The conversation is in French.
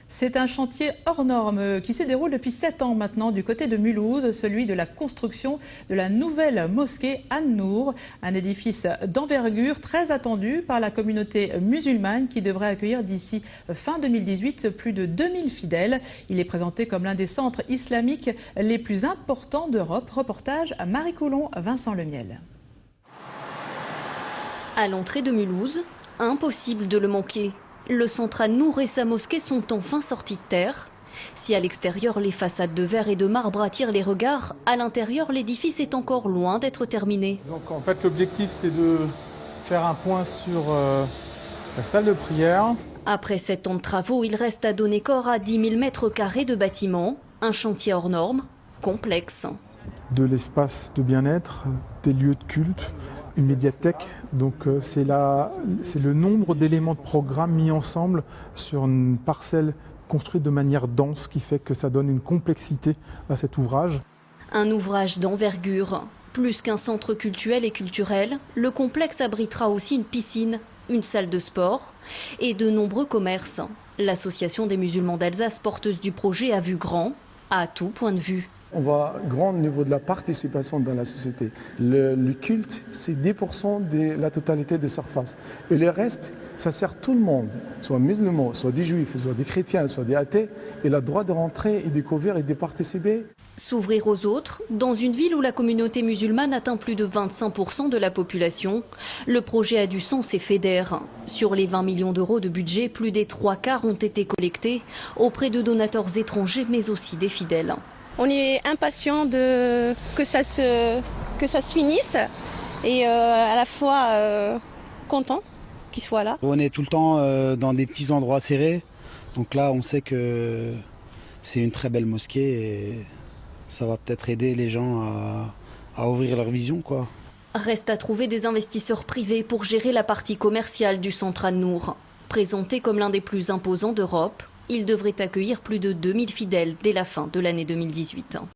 C'est un chantier hors norme qui se déroule depuis 7 ans maintenant du côté de Mulhouse, celui de la construction de la nouvelle mosquée An-Nour, un édifice d'envergure très attendu par la communauté musulmane qui devrait accueillir d'ici fin 2018 plus de 2000 fidèles. Il est présenté comme l'un des centres islamiques les plus importants d'Europe. Reportage à Marie Coulon, Vincent Lemiel. À l'entrée de Mulhouse, impossible de le manquer. Le centre An-Nour et sa mosquée sont enfin sortis de terre. Si à l'extérieur, les façades de verre et de marbre attirent les regards, à l'intérieur, l'édifice est encore loin d'être terminé. Donc en fait, l'objectif, c'est de faire un point sur la salle de prière. Après 7 ans de travaux, il reste à donner corps à 10 000 mètres carrés de bâtiments. Un chantier hors norme, complexe. De l'espace de bien-être, des lieux de culte, une médiathèque. Donc c'est le nombre d'éléments de programme mis ensemble sur une parcelle construite de manière dense qui fait que ça donne une complexité à cet ouvrage. Un ouvrage d'envergure. Plus qu'un centre cultuel et culturel, le complexe abritera aussi une piscine, une salle de sport et de nombreux commerces. L'Association des musulmans d'Alsace, porteuse du projet, a vu grand à tout point de vue. On voit grand au niveau de la participation dans la société. Le culte, c'est 10% de la totalité des surfaces. Et le reste, ça sert tout le monde, soit musulmans, soit des juifs, soit des chrétiens, soit des athées. Il a le droit de rentrer et découvrir et de participer. S'ouvrir aux autres, dans une ville où la communauté musulmane atteint plus de 25% de la population, le projet a du sens et fédère. Sur les 20 millions d'euros de budget, plus des 3/4 ont été collectés auprès de donateurs étrangers, mais aussi des fidèles. On est impatient que ça se finisse et à la fois content qu'il soit là. On est tout le temps dans des petits endroits serrés. Donc là, on sait que c'est une très belle mosquée et ça va peut-être aider les gens à ouvrir leur vision, quoi. Reste à trouver des investisseurs privés pour gérer la partie commerciale du centre An-Nour. Présenté comme l'un des plus imposants d'Europe, il devrait accueillir plus de 2000 fidèles dès la fin de l'année 2018.